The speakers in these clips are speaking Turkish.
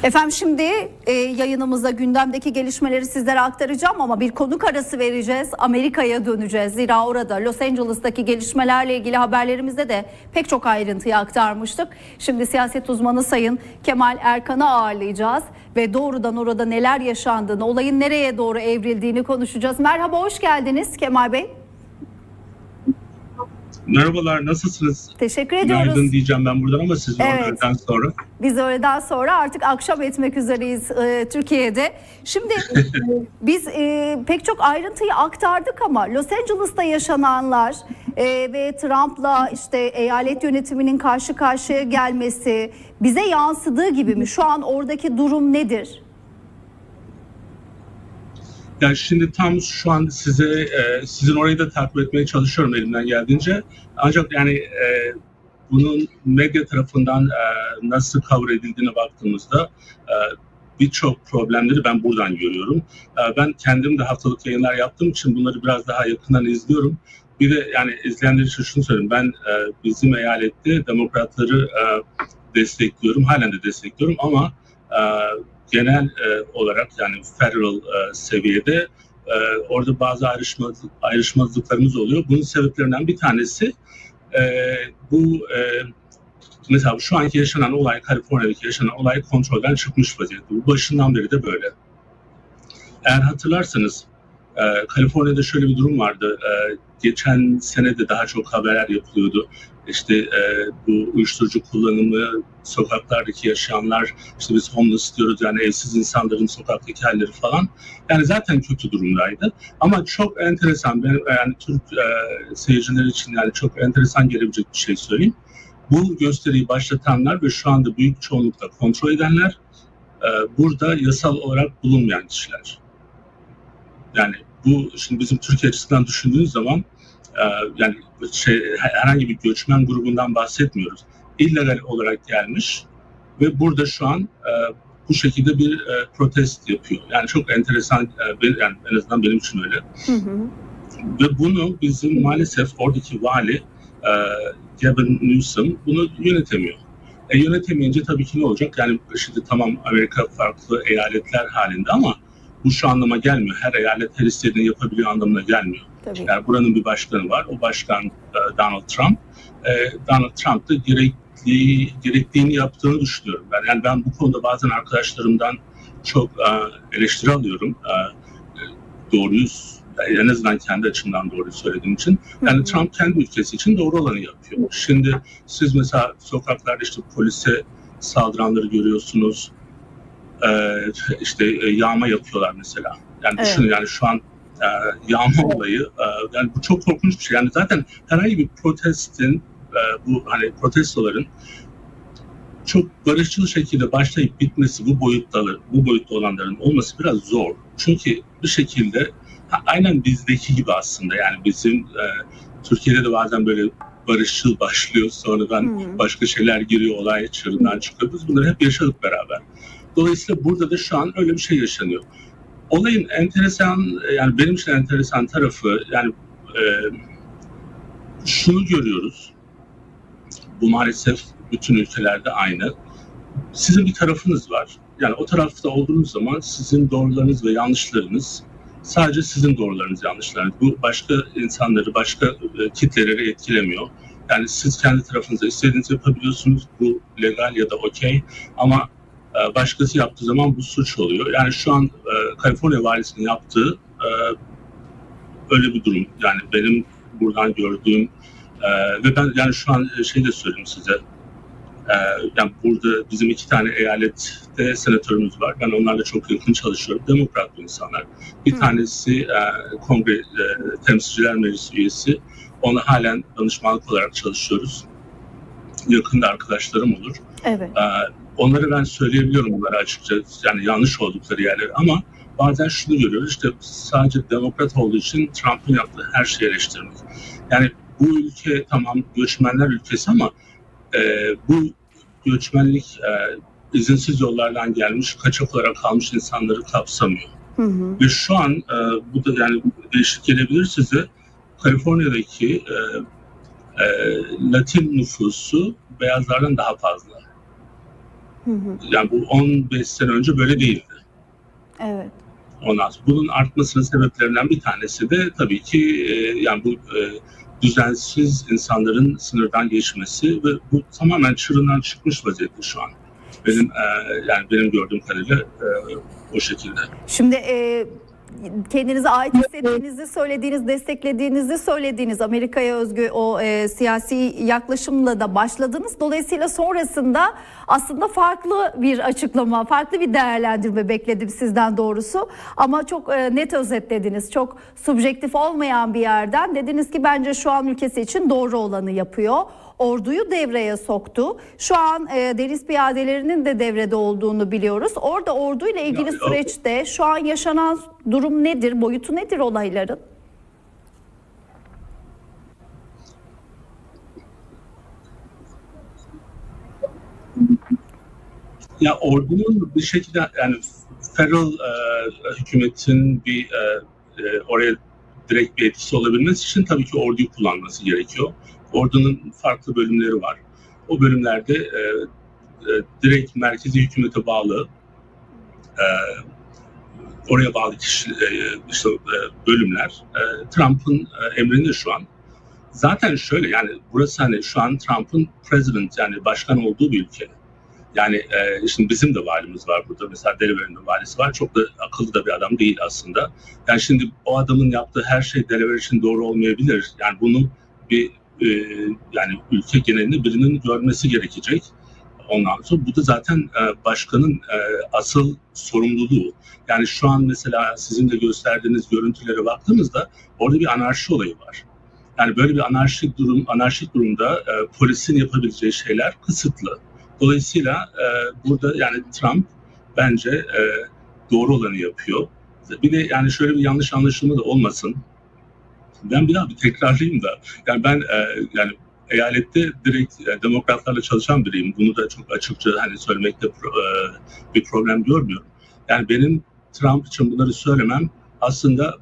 Efendim şimdi yayınımızda gündemdeki gelişmeleri sizlere aktaracağım ama bir konuk arası vereceğiz. Amerika'ya döneceğiz. Zira orada Los Angeles'taki gelişmelerle ilgili haberlerimizde de pek çok ayrıntıyı aktarmıştık. Şimdi siyaset uzmanı Sayın Kemal Erkan'ı ağırlayacağız ve doğrudan orada neler yaşandığını, olayın nereye doğru evrildiğini konuşacağız. Merhaba, hoş geldiniz Kemal Bey. Merhabalar, nasılsınız? Teşekkür ediyoruz. Günaydın diyeceğim ben buradan ama siz Evet. öğleden sonra. Biz öğleden sonra artık akşam etmek üzereyiz Türkiye'de. Şimdi biz pek çok ayrıntıyı aktardık ama Los Angeles'ta yaşananlar ve Trump'la işte eyalet yönetiminin karşı karşıya gelmesi bize yansıdığı gibi mi? Şu an oradaki durum nedir? Yani şimdi tam şu an sizin orayı da takip etmeye çalışıyorum elimden geldiğince. Ancak yani bunun medya tarafından nasıl cover edildiğine baktığımızda birçok problemleri ben buradan görüyorum. Ben kendim de haftalık yayınlar yaptığım için bunları biraz daha yakından izliyorum. Bir de yani izleyenler için şunu söyleyeyim. Ben bizim eyalette demokratları destekliyorum. Halen de destekliyorum ama genel olarak yani federal seviyede orada bazı ayrışmazlıklarımız oluyor. Bunun sebeplerinden bir tanesi bu mesela şu anki yaşanan olay, Kaliforniya'daki yaşanan olay kontrolden çıkmış vaziyette. Bu başından beri de böyle. Eğer hatırlarsanız Kaliforniya'da şöyle bir durum vardı. Geçen sene de daha çok haberler yapılıyordu. İşte bu uyuşturucu kullanımı, sokaklardaki yaşayanlar, işte biz homeless diyoruz yani evsiz insanların sokaktaki halleri falan. Yani zaten kötü durumdaydı. Ama çok enteresan, benim yani Türk seyirciler için yani çok enteresan gelebilecek bir şey söyleyeyim. Bu gösteriyi başlatanlar ve şu anda büyük çoğunlukla kontrol edenler burada yasal olarak bulunmayan kişiler. Yani bu şimdi bizim Türkiye açısından düşündüğünüz zaman yani herhangi bir göçmen grubundan bahsetmiyoruz. İllegal olarak gelmiş ve burada şu an bu şekilde bir protest yapıyor. Yani çok enteresan, yani en azından benim için öyle. Hı hı. Ve bunu bizim maalesef oradaki vali Gavin Newsom bunu yönetemiyor. Yönetemeyince tabii ki ne olacak? Yani şimdi tamam Amerika farklı eyaletler halinde ama bu şu anlama gelmiyor. Her eyalet her istediğini yapabiliyor anlamına gelmiyor. Tabii. Yani buranın bir başkanı var. O başkan Donald Trump. Donald Trump da gerektiğini yaptığını düşünüyorum ben. Yani ben bu konuda bazen arkadaşlarımdan çok eleştiri alıyorum. Doğruyu, en azından kendi açımdan doğruyu söylediğim için. Yani Trump kendi ülkesi için doğru olanı yapıyor. Şimdi siz mesela sokaklarda işte polise saldıranları görüyorsunuz. İşte yağma yapıyorlar mesela. Yani düşünün yani şu an yağma olayı yani bu çok korkunç bir şey. Yani zaten herhangi bir protestin bu hani protestoların çok barışçıl şekilde başlayıp bitmesi bu boyutta olanların olması biraz zor. Çünkü bir şekilde aynen bizdeki gibi aslında yani bizim Türkiye'de de bazen böyle barışçıl başlıyor sonradan başka şeyler giriyor olay çığırından çıkıyor. Biz bunları hep yaşadık beraber. Dolayısıyla burada da şu an öyle bir şey yaşanıyor. Olayın enteresan, yani benim için enteresan tarafı yani şunu görüyoruz. Bu maalesef bütün ülkelerde aynı. Sizin bir tarafınız var. Yani o tarafta olduğunuz zaman sizin doğrularınız ve yanlışlarınız sadece sizin doğrularınız, yanlışlarınız. Bu başka insanları, başka kitleleri etkilemiyor. Yani siz kendi tarafınıza istediğinizi yapabiliyorsunuz. Bu legal ya da okey. Ama başkası yaptığı zaman bu suç oluyor. Yani şu an Kaliforniya valisinin yaptığı öyle bir durum. Yani benim buradan gördüğüm ve ben yani şu an şey de söyleyeyim size. Yani burada bizim 2 tane eyalette senatörümüz var. Ben onlarla çok yakın çalışıyorum. Demokrat insanlar. Bir tanesi Kongre Temsilciler Meclisi üyesi. Ona halen danışmanlık olarak çalışıyoruz. Yakında arkadaşlarım olur. Evet. Onları ben söyleyebiliyorum onlara açıkça yani yanlış oldukları yerleri ama bazen şunu görüyoruz işte sadece demokrat olduğu için Trump'ın yaptığı her şeyi eleştirmek. Yani bu ülke tamam göçmenler ülkesi ama bu göçmenlik izinsiz yollardan gelmiş kaçak olarak kalmış insanları kapsamıyor. Ve şu an bu da yani değişik gelebilir size Kaliforniya'daki Latin nüfusu beyazlardan daha fazla. Yani bu 15 sene önce böyle değildi. Evet. Ondan sonra bunun artmasının sebeplerinden bir tanesi de tabii ki yani bu düzensiz insanların sınırdan geçmesi ve bu tamamen çığırından çıkmış vaziyette şu an. Benim gördüğüm kadarıyla o şekilde. Şimdi kendinize ait hissettiğinizi söylediğiniz, desteklediğinizi söylediğiniz Amerika'ya özgü o siyasi yaklaşımla da başladınız. Dolayısıyla sonrasında aslında farklı bir açıklama, farklı bir değerlendirme bekledim sizden doğrusu. Ama çok net özetlediniz. Çok subjektif olmayan bir yerden dediniz ki bence şu an ülkesi için doğru olanı yapıyor. Orduyu devreye soktu. Şu an deniz piyadelerinin de devrede olduğunu biliyoruz. Orada orduyla ilgili süreçte şu an yaşanan durum nedir? Boyutu nedir olayların? Ya ordunun bir şekilde yani federal hükümetin bir oraya direkt bir etkisi olabilmesi için tabii ki orduyu kullanması gerekiyor. Ordunun farklı bölümleri var. O bölümlerde direkt merkezi hükümete bağlı oraya bağlı bölümler Trump'ın emrinde şu an. Zaten şöyle yani burası hani şu an Trump'ın president yani başkan olduğu bir ülke. Yani şimdi bizim de valimiz var burada. Mesela Delaware'nin de valisi var. Çok da akıllı da bir adam değil aslında. Yani şimdi o adamın yaptığı her şey Delaware için doğru olmayabilir. Yani bunu bir yani ülke genelinde birinin görmesi gerekecek. Ondan sonra bu da zaten başkanın asıl sorumluluğu. Yani şu an mesela sizin de gösterdiğiniz görüntülere baktığımızda orada bir anarşi olayı var. Yani böyle bir anarşik durumda polisin yapabileceği şeyler kısıtlı. Dolayısıyla burada yani Trump bence doğru olanı yapıyor. Bir de yani şöyle bir yanlış anlaşılma da olmasın. Ben bir tekrarlayayım da. Yani ben yani eyalette direkt demokratlarla çalışan biriyim. Bunu da çok açıkça hani söylemekte bir problem görmüyorum. Yani benim Trump için bunları söylemem aslında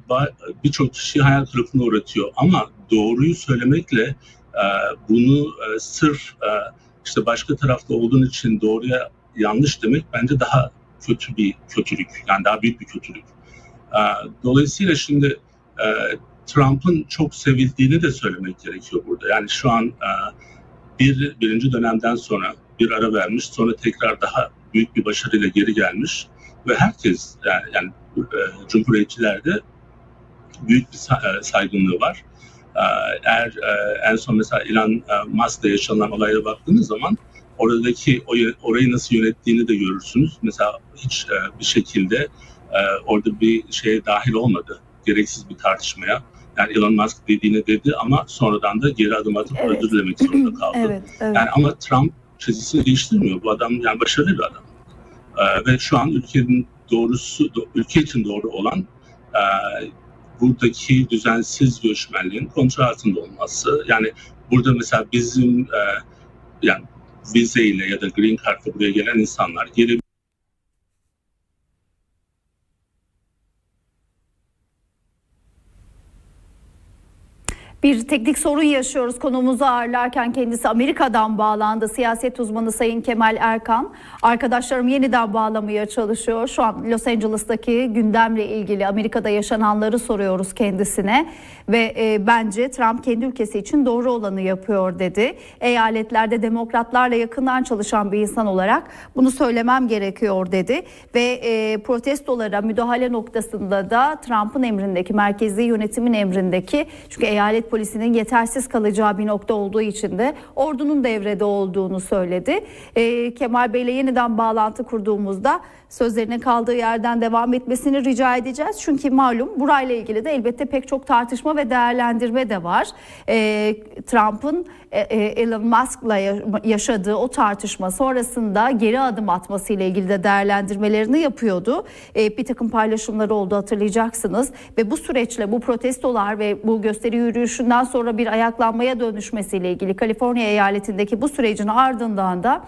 birçok kişiyi hayal kırıklığına uğratıyor. Ama doğruyu söylemekle bunu sırf işte başka tarafta olduğun için doğruya yanlış demek bence daha kötü bir kötülük. Yani daha büyük bir kötülük. Dolayısıyla şimdi Trump'ın çok sevildiğini de söylemek gerekiyor burada. Yani şu an birinci dönemden sonra bir ara vermiş, sonra tekrar daha büyük bir başarıyla geri gelmiş ve herkes yani Cumhuriyetçilerde büyük bir saygınlığı var. Eğer en son mesela Elon Musk'la yaşanan olaylara baktığınız zaman orayı nasıl yönettiğini de görürsünüz. Mesela hiç bir şekilde orada bir şeye dahil olmadı. Gereksiz bir tartışmaya. Yani Elon Musk dediğini dedi ama sonradan da geri adım atıp özür dilemek zorunda kaldı. Evet. Yani ama Trump çizgisini değiştirmiyor. Bu adam yani başarılı bir adam. Ve şu an ülke için doğru olan buradaki düzensiz göçmenliğin kontrol altında olması. Yani burada mesela bizim yani vizeyle ya da green card'la buraya gelen insanlar geri Bir teknik sorun yaşıyoruz. Konuğumuzu ağırlarken kendisi Amerika'dan bağlandı. Siyaset uzmanı Sayın Kemal Erkan. Arkadaşlarım yeniden bağlamaya çalışıyor. Şu an Los Angeles'taki gündemle ilgili Amerika'da yaşananları soruyoruz kendisine. Ve bence Trump kendi ülkesi için doğru olanı yapıyor dedi. Eyaletlerde demokratlarla yakından çalışan bir insan olarak bunu söylemem gerekiyor dedi. Ve protestolara müdahale noktasında da Trump'ın emrindeki, merkezi yönetimin emrindeki, çünkü eyalet polisinin yetersiz kalacağı bir nokta olduğu için de ordunun devrede olduğunu söyledi. Kemal Bey'le yeniden bağlantı kurduğumuzda sözlerine kaldığı yerden devam etmesini rica edeceğiz. Çünkü malum burayla ilgili de elbette pek çok tartışma ve değerlendirme de var. Trump'ın Elon Musk'la yaşadığı o tartışma sonrasında geri adım atması ile ilgili de değerlendirmelerini yapıyordu. Bir takım paylaşımları oldu, hatırlayacaksınız. Ve bu süreçle, bu protestolar ve bu gösteri yürüyüşünden sonra bir ayaklanmaya dönüşmesiyle ilgili Kaliforniya eyaletindeki bu sürecin ardından da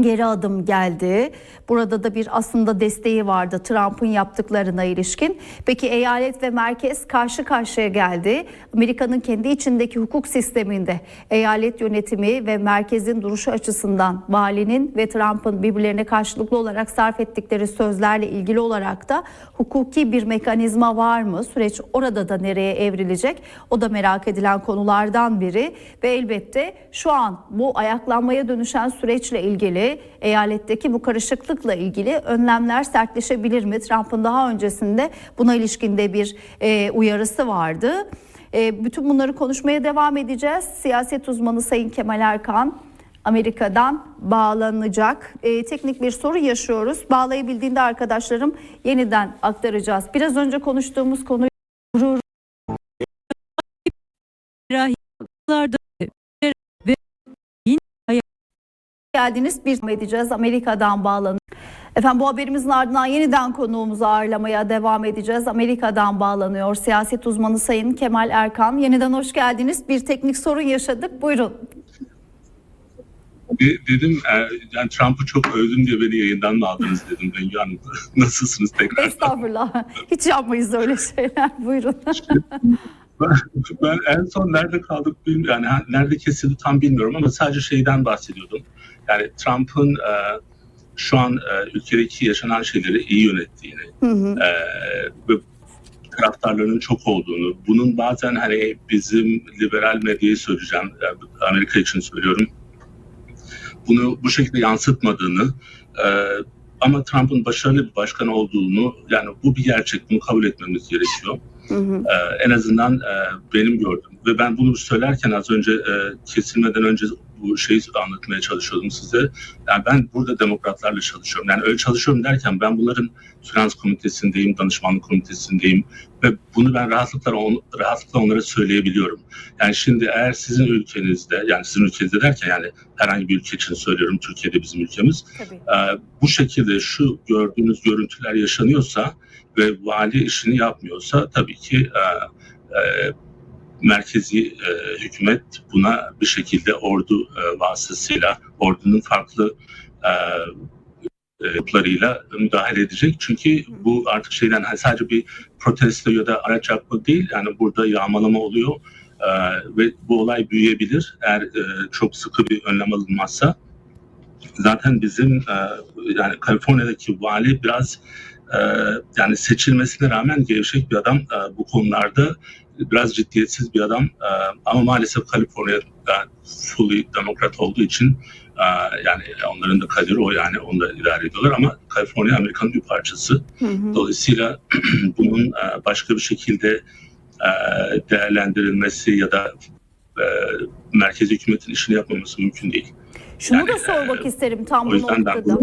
geri adım geldi. Burada da bir aslında desteği vardı Trump'ın yaptıklarına ilişkin. Peki eyalet ve merkez karşı karşıya geldi. Amerika'nın kendi içindeki hukuk sisteminde eyalet yönetimi ve merkezin duruşu açısından valinin ve Trump'ın birbirlerine karşılıklı olarak sarf ettikleri sözlerle ilgili olarak da hukuki bir mekanizma var mı? Süreç orada da nereye evrilecek? O da merak edilen konulardan biri ve elbette şu an bu ayaklanmaya dönüşen süreçle ilgili eyaletteki bu karışıklıkla ilgili önlemler sertleşebilir mi? Trump'ın daha öncesinde buna ilişkinde bir uyarısı vardı. Bütün bunları konuşmaya devam edeceğiz. Siyaset uzmanı Sayın Kemal Erkan Amerika'dan bağlanacak. Teknik bir sorun yaşıyoruz. Bağlayabildiğinde arkadaşlarım yeniden aktaracağız. Biraz önce konuştuğumuz konuyu geldiniz. Bir edeceğiz. Amerika'dan bağlanıyor. Efendim bu haberimizin ardından yeniden konuğumuzu ağırlamaya devam edeceğiz. Amerika'dan bağlanıyor siyaset uzmanı Sayın Kemal Erkan. Yeniden hoş geldiniz. Bir teknik sorun yaşadık. Buyurun. Dedim yani Trump'ı çok övdüm diye beni yayından mı aldınız dedim Bengi Hanım. Nasılsınız tekrar? Estağfurullah. Hiç yapmayız öyle şeyler. Buyurun. Ben en son nerede kaldık bilmiyorum. Yani nerede kesildi tam bilmiyorum ama sadece şeyden bahsediyordum. Yani Trump'ın şu an ülkedeki yaşanan şeyleri iyi yönettiğini ve taraftarlarının çok olduğunu, bunun bazen hani bizim liberal medyayı söyleyeceğim, Amerika için söylüyorum, bunu bu şekilde yansıtmadığını ama Trump'ın başarılı bir başkan olduğunu, yani bu bir gerçek, bunu kabul etmemiz gerekiyor. En azından benim gördüğüm ve ben bunu söylerken az önce kesilmeden önce bu şeyi anlatmaya çalışıyordum size. Yani ben burada demokratlarla çalışıyorum. Yani öyle çalışıyorum derken ben bunların finans komitesindeyim, danışmanlık komitesindeyim ve bunu ben rahatlıkla onlara söyleyebiliyorum. Yani şimdi eğer sizin ülkenizde, yani sizin ülkenizde derken yani herhangi bir ülke için söylüyorum, Türkiye'de bizim ülkemiz, bu şekilde şu gördüğünüz görüntüler yaşanıyorsa ve vali işini yapmıyorsa tabii ki merkezi hükümet buna bir şekilde ordu vasıtasıyla, ordunun farklı yapılarıyla müdahale edecek. Çünkü bu artık şeyden sadece bir protesto ya da araç yakma değil, yani burada yağmalama oluyor ve bu olay büyüyebilir eğer çok sıkı bir önlem alınmazsa. Zaten bizim yani Kaliforniya'daki vali biraz yani seçilmesine rağmen gevşek bir adam, bu konularda biraz ciddiyetsiz bir adam, ama maalesef Kaliforniya'da fully demokrat olduğu için yani onların da kaderi o, yani onu da idare ediyorlar ama Kaliforniya Amerika'nın bir parçası. Dolayısıyla bunun başka bir şekilde değerlendirilmesi ya da merkezi hükümetin işini yapmaması mümkün değil. Şunu yani, da sormak isterim tam bu noktada.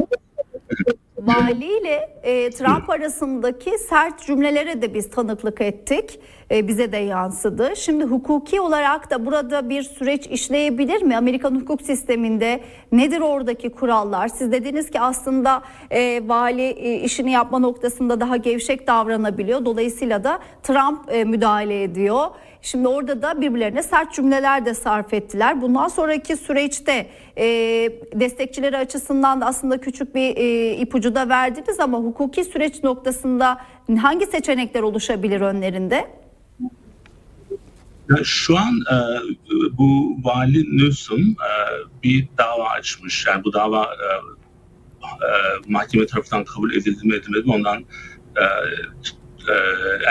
Vali ile Trump arasındaki sert cümlelere de biz tanıklık ettik. Bize de yansıdı. Şimdi hukuki olarak da burada bir süreç işleyebilir mi? Amerikan hukuk sisteminde nedir oradaki kurallar? Siz dediniz ki aslında vali işini yapma noktasında daha gevşek davranabiliyor. Dolayısıyla da Trump müdahale ediyor. Şimdi orada da birbirlerine sert cümleler de sarf ettiler. Bundan sonraki süreçte destekçileri açısından da aslında küçük bir ipucu da verdiniz ama hukuki süreç noktasında hangi seçenekler oluşabilir önlerinde? Ya şu an bu vali Newsom bir dava açmış. Yani bu dava mahkeme tarafından kabul edildi mi edilmedi mi ondan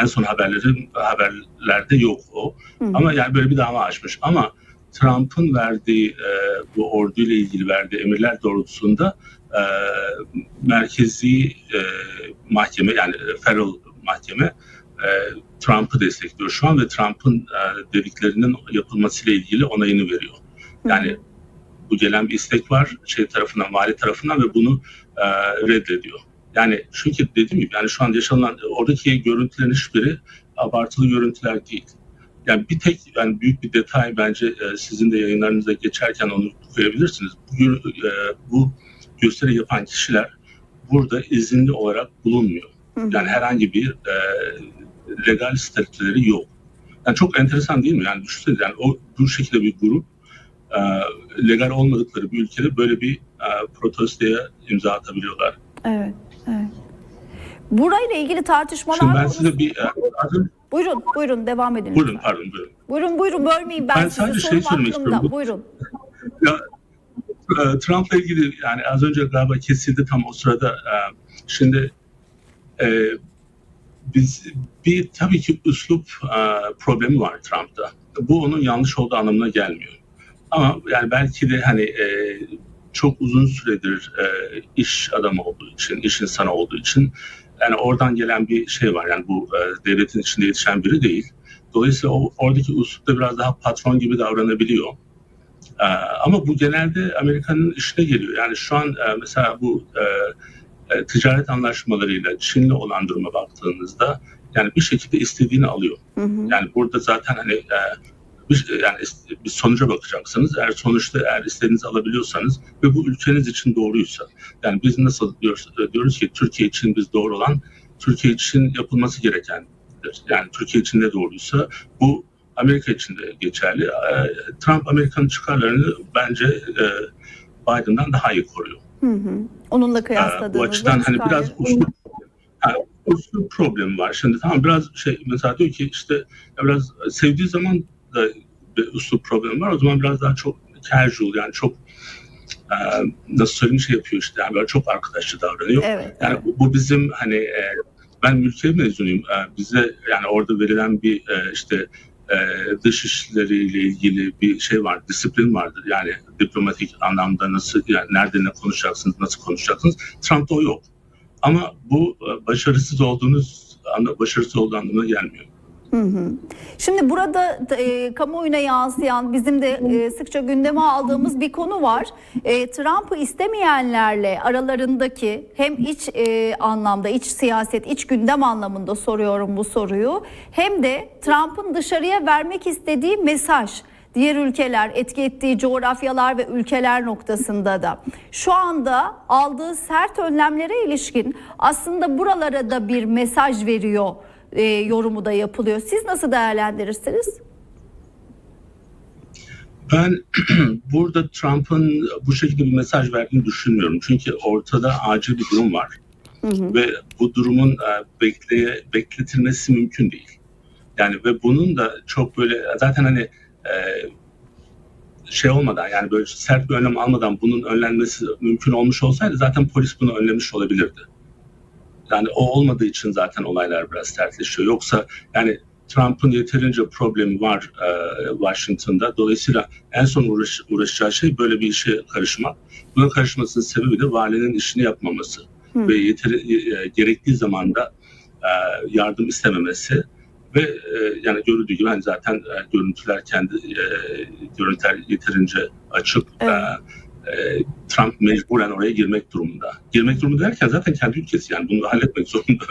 en son haberlerde yok o. Ama yani böyle bir dava açmış. Ama Trump'ın verdiği bu orduyla ilgili verdiği emirler doğrultusunda merkezi mahkeme, yani federal mahkeme Trump'ı destekliyor şu an ve Trump'ın dediklerinin yapılmasıyla ilgili onayını veriyor. Yani bu gelen bir istek var tarafından, vali tarafından ve bunu reddediyor. Yani çünkü dediğim gibi yani şu an yaşanan oradaki görüntülerin hiçbiri abartılı görüntüler değil. Yani bir tek yani büyük bir detay bence sizin de yayınlarınızda geçerken onu koyabilirsiniz. Bu gösteri yapan kişiler burada izinli olarak bulunmuyor. Yani herhangi bir legal statüleri yok. Yani çok enteresan değil mi? Yani düşünsenize yani o bu şekilde bir grup legal olmadıkları bir ülkede böyle bir protestoya imza atabiliyorlar. Evet, evet. Burayla ilgili tartışmalar Şimdi ben konusu... size bir... Buyurun devam edin. Buyurun, pardon. Buyurun bölmeyin, ben sizi, sadece sorum söylemek aklımda. istiyorum. Buyurun. Ya, Trump'la ilgili yani az önce galiba kesildi tam o sırada. Şimdi biz tabii ki üslup problemi var Trump'ta. Bu onun yanlış olduğu anlamına gelmiyor. Ama yani belki de hani çok uzun süredir iş adamı olduğu için, iş insanı olduğu için yani oradan gelen bir şey var. Yani bu devletin içinde yetişen biri değil. Dolayısıyla oradaki üslupta biraz daha patron gibi davranabiliyor. Ama bu genelde Amerika'nın işine geliyor. Yani şu an mesela bu ticaret anlaşmalarıyla Çin'le olan duruma baktığınızda yani bir şekilde istediğini alıyor. Hı hı. Yani burada zaten hani bir sonuca bakacaksınız. Eğer istediğinizi alabiliyorsanız ve bu ülkeniz için doğruysa, yani biz nasıl diyoruz ki Türkiye için biz doğru olan, Türkiye için yapılması gerekendir. Yani Türkiye için de doğruysa bu Amerika için de geçerli. Trump Amerika'nın çıkarlarını bence Biden'dan daha iyi koruyor. Hı hı. Onunla kıyasladığınızda bu açıdan hani biraz usul problemi var. Şimdi tamam biraz mesela diyor ki işte biraz sevdiği zaman da bir usul problemi var. O zaman biraz daha çok casual yani çok nasıl söyleyeyim yapıyor işte yani böyle çok arkadaşçı davranıyor. Evet, yani evet. bu bizim hani ben mülkiye mezunuyum. Bize yani orada verilen bir dış işleriyle ilgili bir şey var, disiplin vardır. Yani diplomatik anlamda nasıl yani nerede ne konuşacaksınız, nasıl konuşacaksınız. Trump'ta o yok. Ama bu başarısız olduğu anlamına gelmiyor. Hı hı. Şimdi burada kamuoyuna yansıyan, bizim de sıkça gündeme aldığımız bir konu var. Trump'ı istemeyenlerle aralarındaki hem iç anlamda, iç siyaset, iç gündem anlamında soruyorum bu soruyu. Hem de Trump'ın dışarıya vermek istediği mesaj. Diğer ülkeler, etki ettiği coğrafyalar ve ülkeler noktasında da şu anda aldığı sert önlemlere ilişkin aslında buralara da bir mesaj veriyor yorumu da yapılıyor. Siz nasıl değerlendirirsiniz? Ben burada Trump'ın bu şekilde bir mesaj verdiğini düşünmüyorum. Çünkü ortada acil bir durum var. Hı hı. Ve bu durumun bekletilmesi mümkün değil. Yani ve bunun da çok böyle zaten hani olmadan yani böyle sert bir önlem almadan bunun önlenmesi mümkün olmuş olsaydı zaten polis bunu önlemiş olabilirdi. Yani o olmadığı için zaten olaylar biraz sertleşiyor. Yoksa yani Trump'ın yeterince problemi var Washington'da. Dolayısıyla en son uğraşacağı şey böyle bir işe karışmak. Buna karışmasının sebebi de valinin işini yapmaması. Ve gerektiği zamanda yardım istememesi. Ve yani görüldüğü gibi hani zaten görüntüler yeterince açık. Evet. Trump mecburen oraya girmek durumunda. Girmek durumunda derken zaten kendi ülkesi yani bunu halletmek zorunda.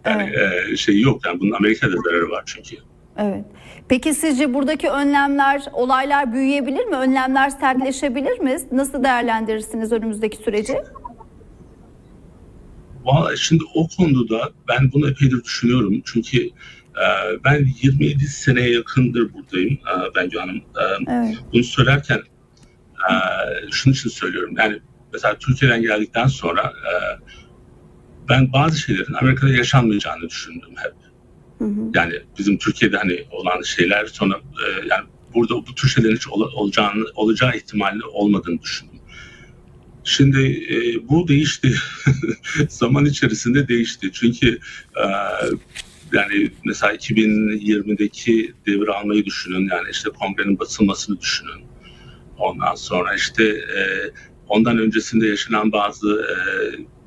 Yani evet. Yok yani bunun Amerika'da zararı var çünkü. Evet. Peki sizce buradaki önlemler, olaylar büyüyebilir mi? Önlemler sertleşebilir mi? Nasıl değerlendirirsiniz önümüzdeki süreci? Vallahi şimdi o konuda ben bunu epeydir düşünüyorum. Çünkü ben 27 seneye yakındır buradayım Bengü Hanım. Evet. Bunu söylerken şunun için söylüyorum. Yani mesela Türkiye'den geldikten sonra ben bazı şeylerin Amerika'da yaşanmayacağını düşündüm hep. Hı hı. Yani bizim Türkiye'de hani olan şeyler sonra yani burada bu tür şeylerin hiç olacağı ihtimali olmadığını düşündüm. Şimdi bu değişti. Zaman içerisinde değişti. Çünkü yani mesela 2020'deki devir almayı düşünün. Yani işte kongrenin basılmasını düşünün. Ondan sonra işte ondan öncesinde yaşanan bazı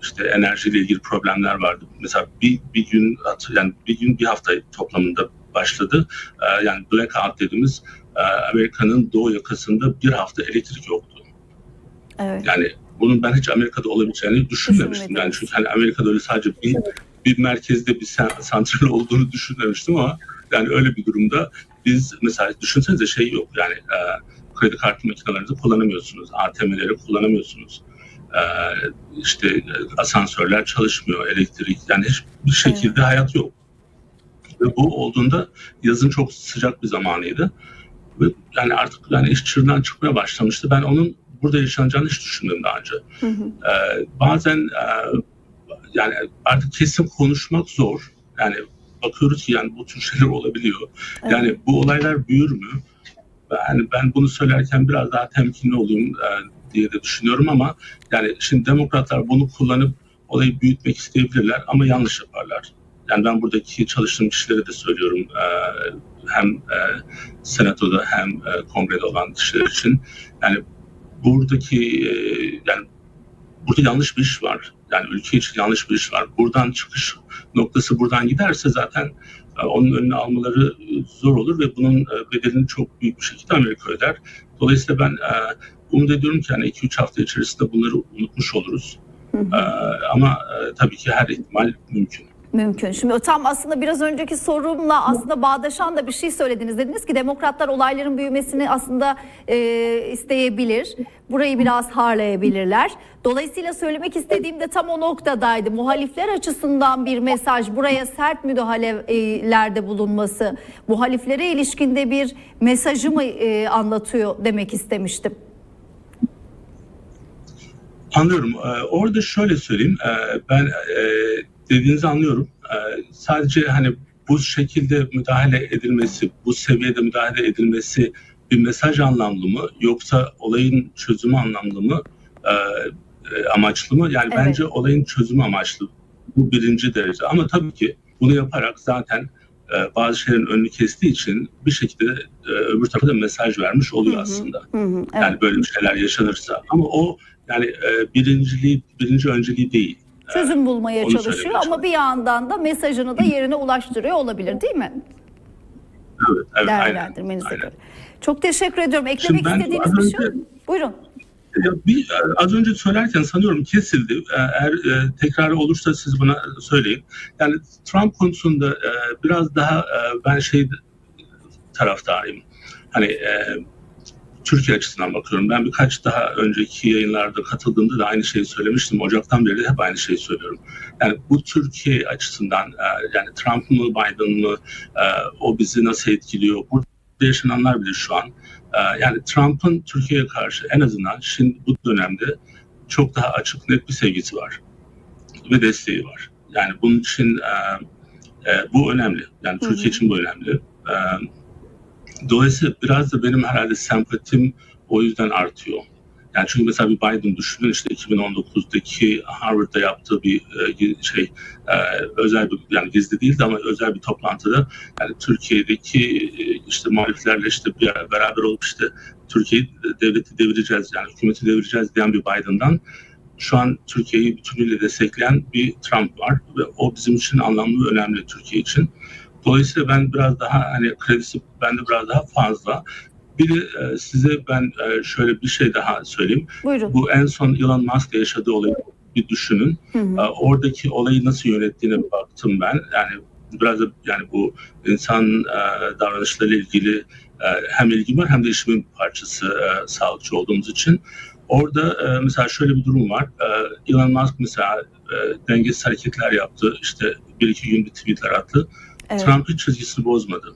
işte enerjiyle ilgili problemler vardı. Mesela bir hafta toplamında başladı. Yani blackout dediğimiz Amerika'nın doğu yakasında bir hafta elektrik yoktu. Evet. Yani bunun ben hiç Amerika'da olabileceğini düşünmemiştim. Yani çünkü hani Amerika'da öyle sadece bir merkezde bir santral olduğunu düşünmemiştim ama yani öyle bir durumda biz mesela düşünsenize yok yani kredi kartı makinelerinizi kullanamıyorsunuz, ATM'leri kullanamıyorsunuz. İşte asansörler çalışmıyor, elektrik yani hiçbir şekilde hayat yok. Ve bu olduğunda yazın çok sıcak bir zamanıydı. Ve yani artık yani iş çığırından çıkmaya başlamıştı. Ben onun burada yaşanacağını hiç düşünmedim daha önce. Bazen yani artık kesin konuşmak zor. Yani bakıyoruz ki yani bu tür şeyler olabiliyor. Evet. Yani bu olaylar büyür mü? Yani ben bunu söylerken biraz daha temkinli olayım diye de düşünüyorum ama yani şimdi demokratlar bunu kullanıp olayı büyütmek isteyebilirler ama yanlış yaparlar. Yani ben buradaki çalıştığım kişilere de söylüyorum, hem senatoda hem kongrede olan kişiler için. Yani buradaki yani burada yanlış bir iş var. Yani ülke için yanlış bir iş var. Buradan çıkış noktası buradan giderse zaten onun önüne almaları zor olur ve bunun bedelini çok büyük bir şekilde Amerika öder. Dolayısıyla ben umut ediyorum ki yani 2-3 hafta içerisinde bunları unutmuş oluruz. Ama tabii ki her ihtimal mümkün. Mümkün. Şimdi tam aslında biraz önceki sorumla aslında bağdaşan da bir şey söylediniz. Dediniz ki demokratlar olayların büyümesini aslında isteyebilir. Burayı biraz harlayabilirler. Dolayısıyla söylemek istediğim de tam o noktadaydı. Muhalifler açısından bir mesaj, buraya sert müdahalelerde bulunması, muhaliflere ilişkinde bir mesajı mı anlatıyor demek istemiştim. Anlıyorum. Orada şöyle söyleyeyim. Ben dediğinizi anlıyorum. Sadece hani bu şekilde müdahale edilmesi, bu seviyede müdahale edilmesi bir mesaj anlamlı mı yoksa olayın çözümü anlamlı mı, amaçlı mı? Yani Evet. bence olayın çözümü amaçlı. Bu birinci derece. Ama tabii ki bunu yaparak zaten bazı şeylerin önünü kestiği için bir şekilde öbür tarafa da mesaj vermiş oluyor aslında. Evet. Yani böyle bir şeyler yaşanırsa. Ama o yani birinci önceliği değil. Çözüm bulmaya Onu çalışıyor söylemeye ama bir yandan da mesajını da yerine ulaştırıyor olabilir, değil mi? Evet, Değerlendirmenize aynen. göre. Çok teşekkür ediyorum. Eklemek Şimdi ben istediğiniz bir şey? Buyurun. Az önce söylerken sanıyorum kesildi. Eğer tekrarı olursa siz bana söyleyin. Yani Trump konusunda biraz daha ben taraftarıyım. Hani Türkiye açısından bakıyorum. Ben birkaç daha önceki yayınlarda katıldığımda da aynı şeyi söylemiştim. Ocaktan beri de hep aynı şeyi söylüyorum. Yani bu Türkiye açısından yani Trump mı Biden mı o bizi nasıl etkiliyor? Burada yaşananlar bile şu an. Yani Trump'ın Türkiye'ye karşı en azından şimdi bu dönemde çok daha açık net bir sevgisi var. Ve desteği var. Yani bunun için bu önemli. Yani Türkiye için bu önemli. Dolayısıyla biraz da benim herhalde sempatim o yüzden artıyor. Yani çünkü mesela bir Biden düşünün, işte 2019'daki Harvard'da yaptığı bir özel bir, yani gizli değildi ama özel bir toplantıda yani Türkiye'deki işte muhaliflerle işte beraber olup işte Türkiye'yi devleti devireceğiz, yani hükümeti devireceğiz diyen bir Biden'dan şu an Türkiye'yi bütünüyle destekleyen bir Trump var ve o bizim için anlamlı ve önemli, Türkiye için. Dolayısıyla ben biraz daha hani kredisi bende biraz daha fazla. Bir de size ben şöyle bir şey daha söyleyeyim. Buyurun. Bu en son Elon Musk'la yaşadığı olayı bir düşünün. Oradaki olayı nasıl yönettiğine baktım ben. Yani biraz da yani bu insan davranışlarıyla ilgili hem ilgim var hem de işimin parçası sağlıkçı olduğumuz için. Orada mesela şöyle bir durum var. Elon Musk mesela dengesiz hareketler yaptı. İşte 1-2 gün bir tweetler attı. Evet. Trump hiç çizgisini bozmadı.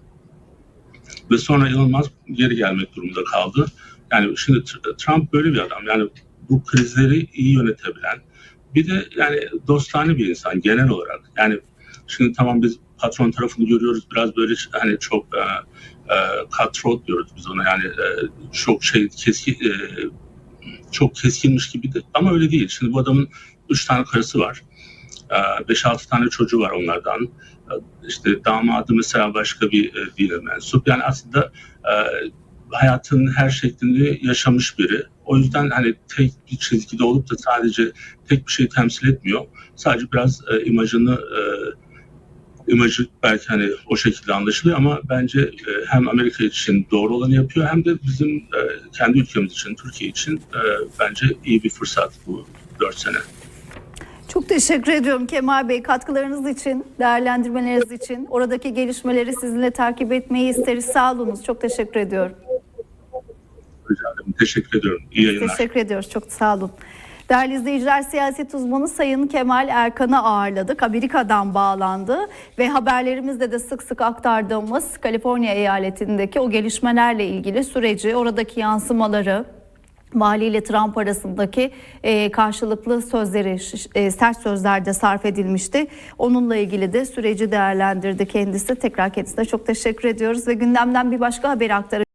Ve sonra Elon Musk geri gelmek durumunda kaldı. Yani şimdi Trump böyle bir adam. Yani bu krizleri iyi yönetebilen. Bir de yani dostane bir insan genel olarak. Yani şimdi tamam biz patron tarafını görüyoruz. Biraz böyle hani çok cutthroat diyoruz biz ona. Yani çok çok keskinmiş gibi de. Ama öyle değil. Şimdi bu adamın 3 tane karısı var. 5-6 tane çocuğu var onlardan. İşte damadı mesela başka bir dine mensup. Yani aslında hayatın her şeklini yaşamış biri. O yüzden hani tek bir çizgide olup da sadece tek bir şey temsil etmiyor. Sadece biraz imajı belki hani o şekilde anlaşılıyor ama bence hem Amerika için doğru olanı yapıyor hem de bizim kendi ülkemiz için, Türkiye için bence iyi bir fırsat bu 4 sene. Çok teşekkür ediyorum Kemal Bey, katkılarınız için, değerlendirmeleriniz için. Oradaki gelişmeleri sizinle takip etmeyi isteriz. Sağ olunuz. Çok teşekkür ediyorum. Rica ederim. Teşekkür ediyorum. İyi yayınlar. Teşekkür ediyoruz. Çok sağ olun. Değerli izleyiciler, siyaset uzmanı Sayın Kemal Erkan'ı ağırladık. Amerika'dan bağlandı ve haberlerimizde de sık sık aktardığımız Kaliforniya eyaletindeki o gelişmelerle ilgili süreci, oradaki yansımaları, Vali ile Trump arasındaki karşılıklı sözleri, sert sözlerde sarf edilmişti. Onunla ilgili de süreci değerlendirdi kendisi. Tekrar kendisine çok teşekkür ediyoruz ve gündemden bir başka haberi aktaracağız.